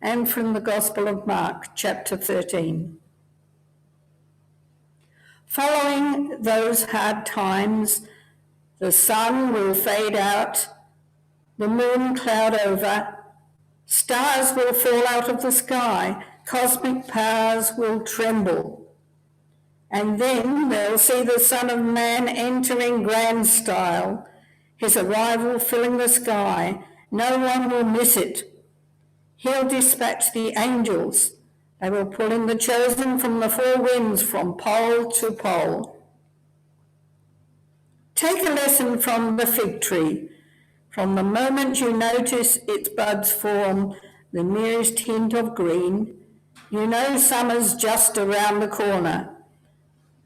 and from the Gospel of Mark, chapter 13. Following those hard times, the sun will fade out, the moon cloud over, stars will fall out of the sky, cosmic powers will tremble. And then they'll see the Son of Man entering grand style, his arrival filling the sky. No one will miss it. He'll dispatch the angels. They will pull in the chosen from the four winds, from pole to pole. Take a lesson from the fig tree. From the moment you notice its buds form the merest hint of green, you know summer's just around the corner.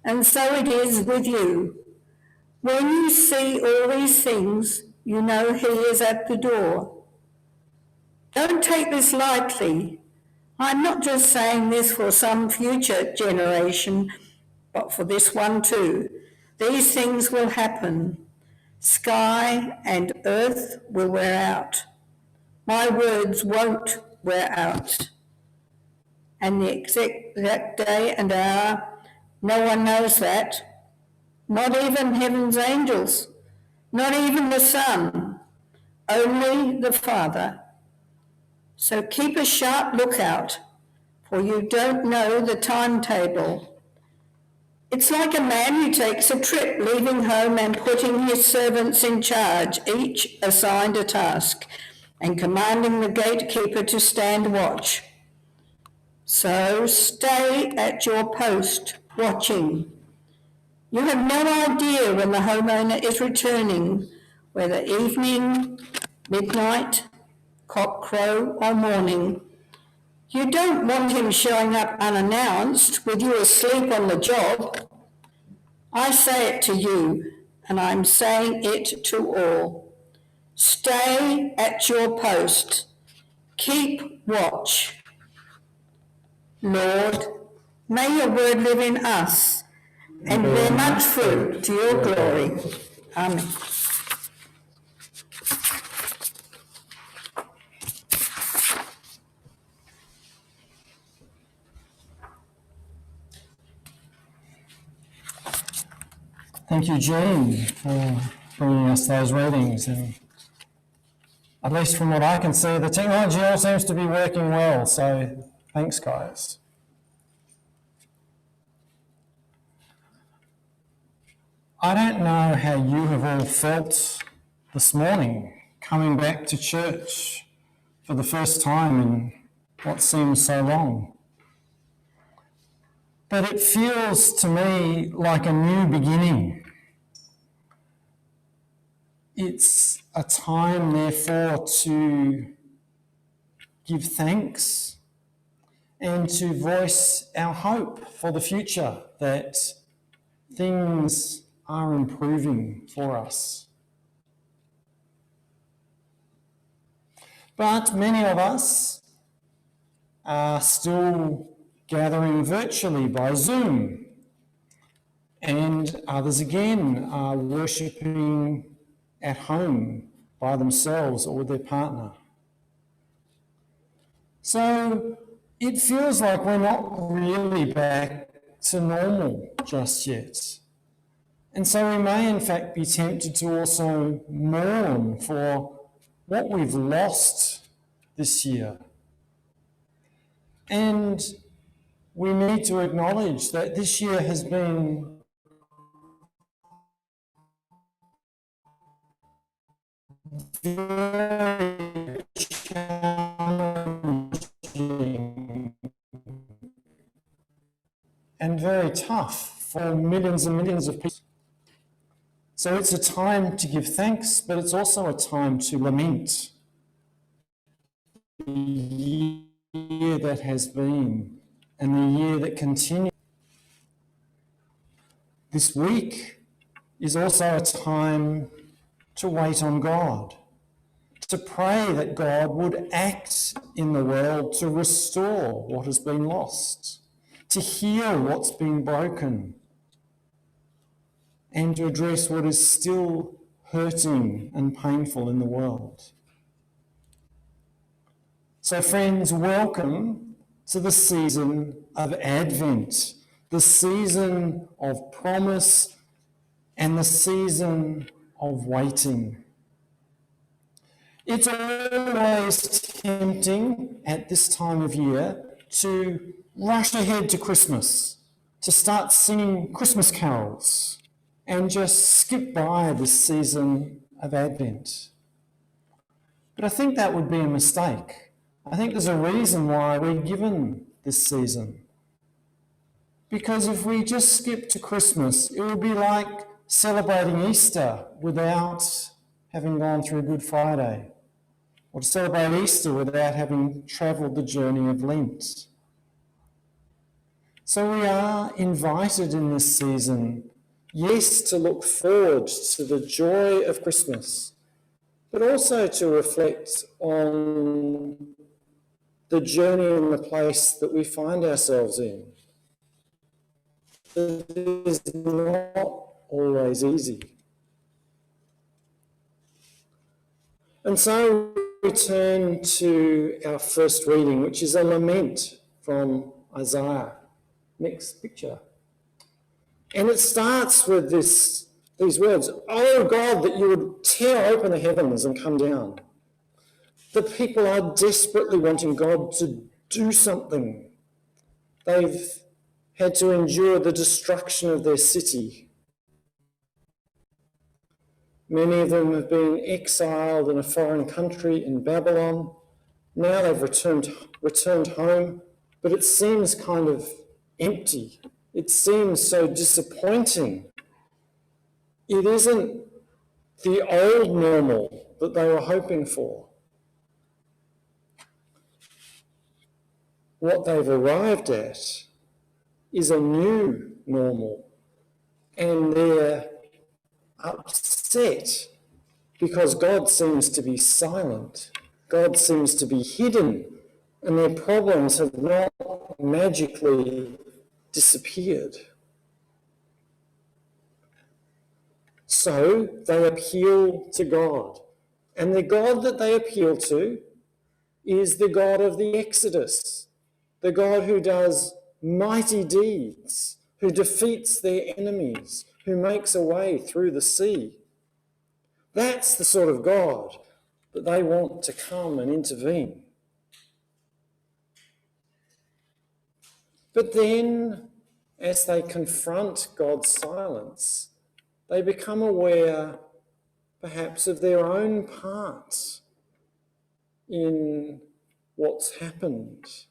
And so it is with you. When you see all these things, you know he is at the door. Don't take this lightly. I'm not just saying this for some future generation, but for this one too. These things will happen. Sky and earth will wear out. My words won't wear out. And the exact day and hour, no one knows that. Not even heaven's angels, not even the Son, only the Father. So keep a sharp lookout, for you don't know the timetable. It's like a man who takes a trip, leaving home and putting his servants in charge, each assigned a task, and commanding the gatekeeper to stand watch. So stay at your post, watching. You have no idea when the homeowner is returning, whether evening, midnight, cockcrow or morning. You don't want him showing up unannounced with you asleep on the job. I say it to you, and I'm saying it to all. Stay at your post. Keep watch. Lord, may your word live in us and bear much fruit to your glory. Amen. Thank you, Jean, for bringing us those readings. And at least from what I can see, the technology all seems to be working well. So thanks, guys. I don't know how you have all felt this morning coming back to church for the first time in what seems so long. But it feels to me like a new beginning. It's a time, therefore, to give thanks and to voice our hope for the future, that things are improving for us. But many of us are still gathering virtually by Zoom, and others again are worshipping at home by themselves or with their partner. So it feels like we're not really back to normal just yet. And so we may in fact be tempted to also mourn for what we've lost this year. And we need to acknowledge that this year has been very challenging and very tough for millions and millions of people. So it's a time to give thanks, but it's also a time to lament the year that has been and the year that continues. This week is also a time to wait on God, to pray that God would act in the world to restore what has been lost, to heal what's been broken, and to address what is still hurting and painful in the world. So friends, welcome to the season of Advent, the season of promise and the season of waiting. It's always tempting at this time of year to rush ahead to Christmas, to start singing Christmas carols and just skip by this season of Advent. But I think that would be a mistake. I think there's a reason why we're given this season. Because if we just skip to Christmas, it would be like celebrating Easter without having gone through Good Friday, or to celebrate Easter without having travelled the journey of Lent. So we are invited in this season, yes, to look forward to the joy of Christmas, but also to reflect on the journey and the place that we find ourselves in. It is not always easy. And so we turn to our first reading, which is a lament from Isaiah. Next picture. And it starts with these words, "Oh God, that you would tear open the heavens and come down." The people are desperately wanting God to do something. They've had to endure the destruction of their city. Many of them have been exiled in a foreign country in Babylon. Now they've returned home, but it seems kind of empty. It seems so disappointing. It isn't the old normal that they were hoping for. What they've arrived at is a new normal, and they're upset because God seems to be silent. God seems to be hidden, and their problems have not magically disappeared. So they appeal to God, and the God that they appeal to is the God of the Exodus, the God who does mighty deeds, who defeats their enemies, who makes a way through the sea. That's the sort of God that they want to come and intervene. But then, as they confront God's silence, they become aware, perhaps, of their own parts in what's happened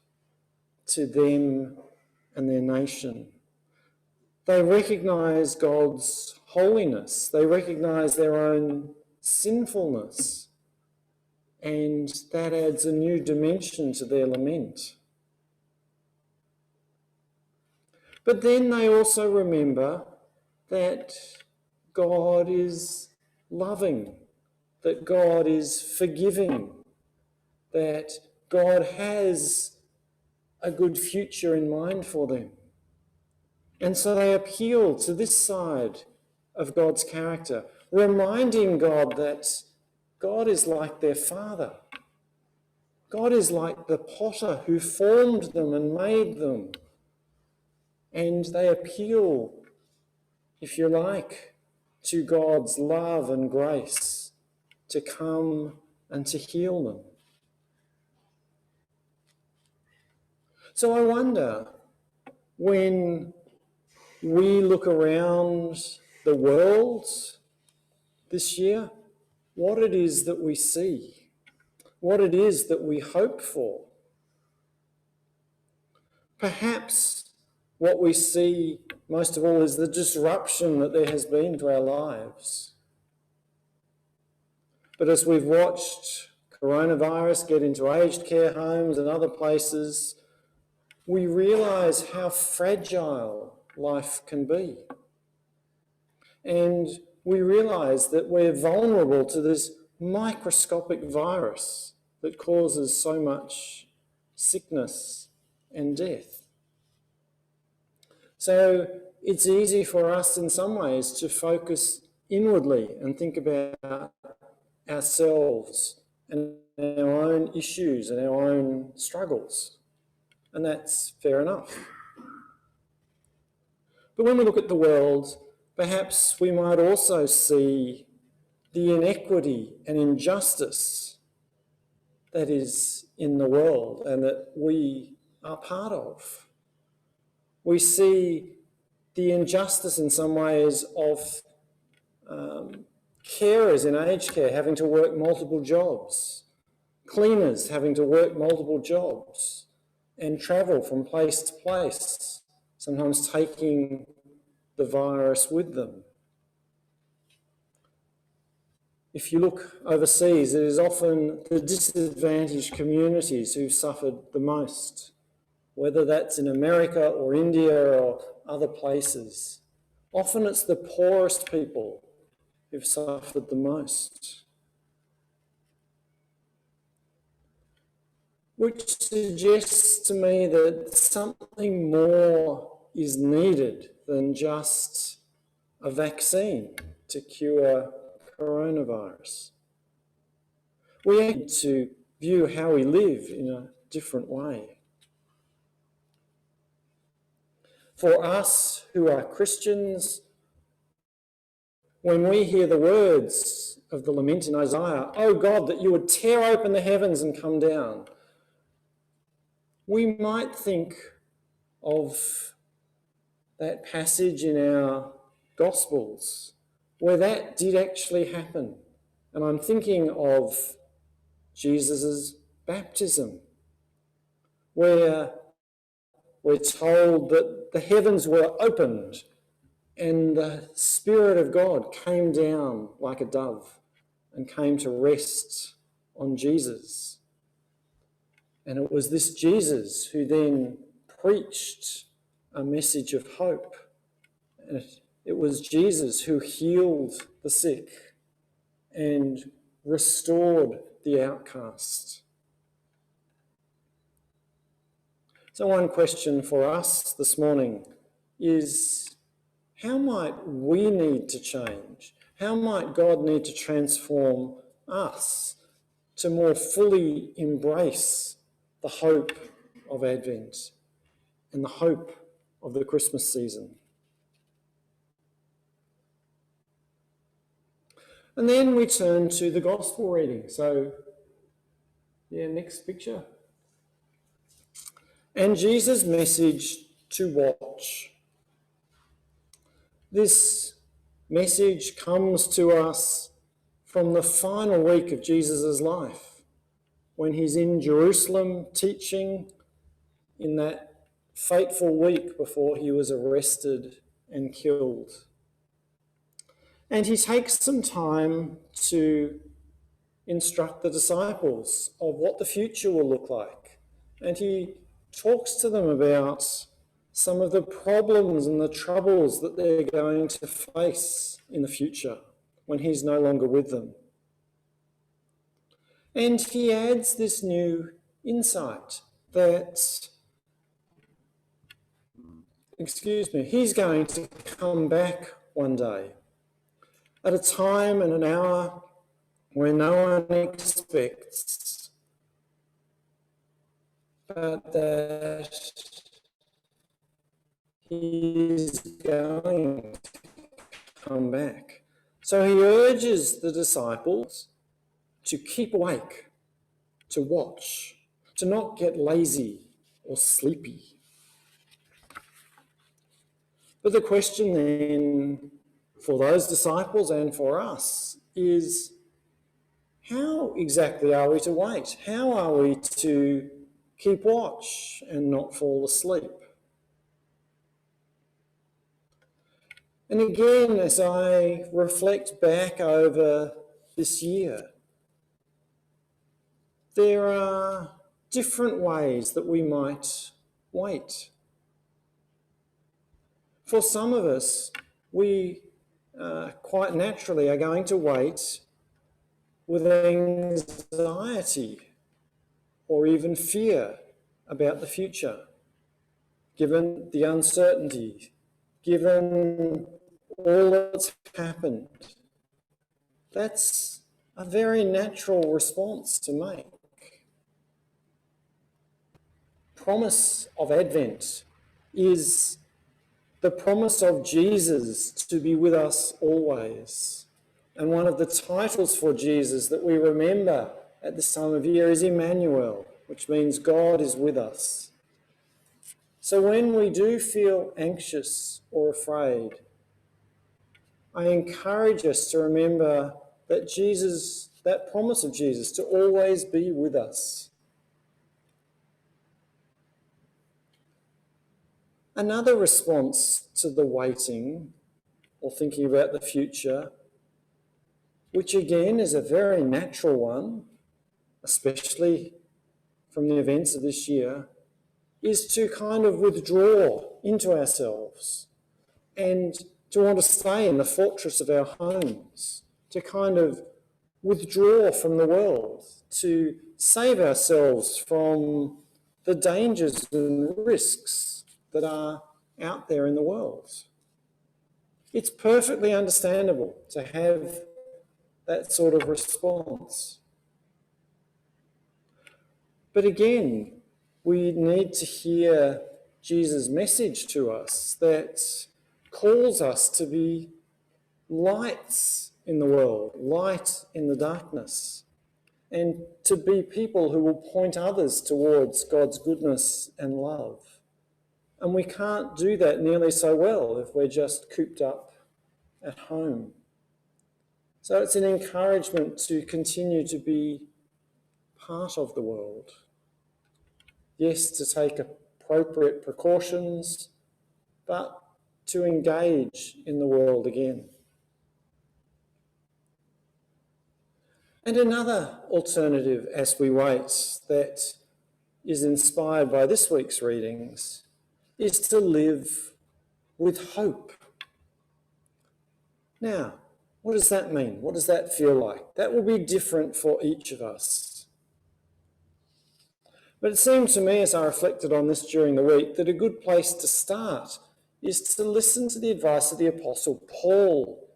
to them and their nation. They recognise God's holiness. They recognise their own sinfulness. And that adds a new dimension to their lament. But then they also remember that God is loving, that God is forgiving, that God has a good future in mind for them. And so they appeal to this side of God's character, reminding God that God is like their Father. God is like the potter who formed them and made them. And they appeal, if you like, to God's love and grace to come and to heal them. So I wonder, when we look around the world this year, what it is that we see, what it is that we hope for. Perhaps what we see most of all is the disruption that there has been to our lives. But as we've watched coronavirus get into aged care homes and other places, we realise how fragile life can be. And we realise that we're vulnerable to this microscopic virus that causes so much sickness and death. So it's easy for us in some ways to focus inwardly and think about ourselves and our own issues and our own struggles. And that's fair enough. But when we look at the world, perhaps we might also see the inequity and injustice that is in the world and that we are part of. We see the injustice in some ways of carers in aged care having to work multiple jobs, cleaners having to work multiple jobs and travel from place to place, sometimes taking the virus with them. If you look overseas, it is often the disadvantaged communities who suffered the most, whether that's in America or India or other places. Often it's the poorest people who've suffered the most. Which suggests to me that something more is needed than just a vaccine to cure coronavirus. We need to view how we live in a different way. For us who are Christians, when we hear the words of the lament in Isaiah, "Oh God, that you would tear open the heavens and come down," we might think of that passage in our Gospels where that did actually happen. And I'm thinking of Jesus' baptism, where we're told that the heavens were opened and the Spirit of God came down like a dove and came to rest on Jesus. And it was this Jesus who then preached a message of hope. And it was Jesus who healed the sick and restored the outcast. So one question for us this morning is, how might we need to change? How might God need to transform us to more fully embrace the hope of Advent and the hope of the Christmas season? And then we turn to the Gospel reading. So, next picture. And Jesus' message to watch. This message comes to us from the final week of Jesus' life, when he's in Jerusalem teaching in that fateful week before he was arrested and killed. And he takes some time to instruct the disciples of what the future will look like. And he talks to them about some of the problems and the troubles that they're going to face in the future when he's no longer with them. And he adds this new insight that, he's going to come back one day at a time and an hour where no one expects, but that he's going to come back. So he urges the disciples to keep awake, to watch, to not get lazy or sleepy. But the question then for those disciples and for us is, how exactly are we to wait? How are we to keep watch and not fall asleep? And again, as I reflect back over this year, there are different ways that we might wait. For some of us, we quite naturally are going to wait with anxiety or even fear about the future, given the uncertainty, given all that's happened. That's a very natural response to make. Promise of Advent is the promise of Jesus to be with us always. And one of the titles for Jesus that we remember at this time of year is Emmanuel, which means God is with us. So when we do feel anxious or afraid, I encourage us to remember that Jesus, that promise of Jesus to always be with us. Another response to the waiting or thinking about the future, which again is a very natural one, especially from the events of this year, is to kind of withdraw into ourselves and to want to stay in the fortress of our homes, to kind of withdraw from the world, to save ourselves from the dangers and risks that are out there in the world. It's perfectly understandable to have that sort of response. But again, we need to hear Jesus' message to us that calls us to be lights in the world, light in the darkness, and to be people who will point others towards God's goodness and love. And we can't do that nearly so well if we're just cooped up at home. So it's an encouragement to continue to be part of the world. Yes, to take appropriate precautions, but to engage in the world again. And another alternative as we wait that is inspired by this week's readings is to live with hope. Now, what does that mean? What does that feel like? That will be different for each of us. But it seemed to me as I reflected on this during the week that a good place to start is to listen to the advice of the Apostle Paul,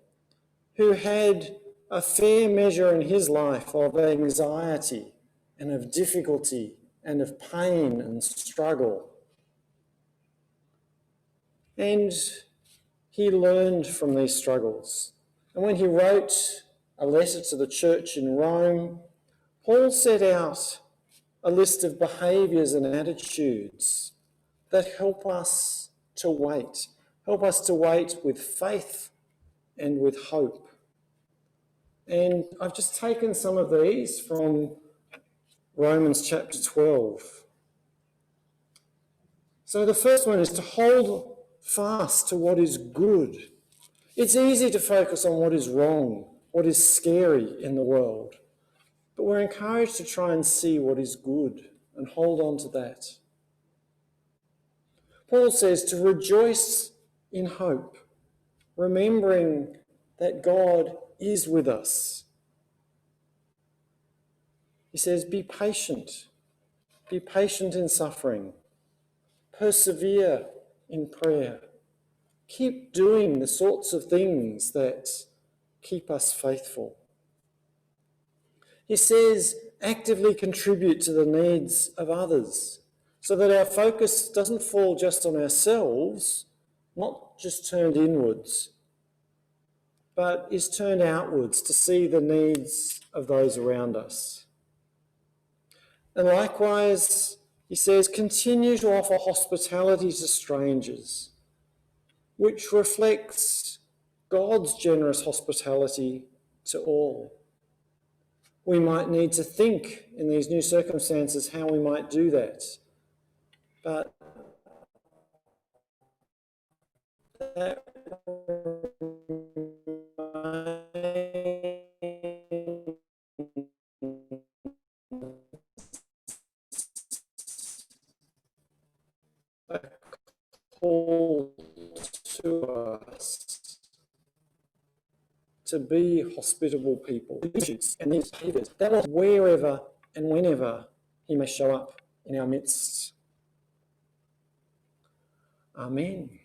who had a fair measure in his life of anxiety and of difficulty and of pain and struggle. And he learned from these struggles. And when he wrote a letter to the church in Rome, Paul set out a list of behaviours and attitudes that help us to wait with faith and with hope. And I've just taken some of these from Romans chapter 12. So the first one is to hold fast to what is good. It's easy to focus on what is wrong, what is scary in the world, but we're encouraged to try and see what is good and hold on to that. Paul says to rejoice in hope, remembering that God is with us. He says, be patient in suffering, persevere in prayer. Keep doing the sorts of things that keep us faithful. He says, actively contribute to the needs of others so that our focus doesn't fall just on ourselves, not just turned inwards, but is turned outwards to see the needs of those around us. And likewise, he says, continue to offer hospitality to strangers, which reflects God's generous hospitality to all. We might need to think in these new circumstances how we might do that. But that a call to us to be hospitable people, and these behaviours, that will wherever and whenever he may show up in our midst. Amen.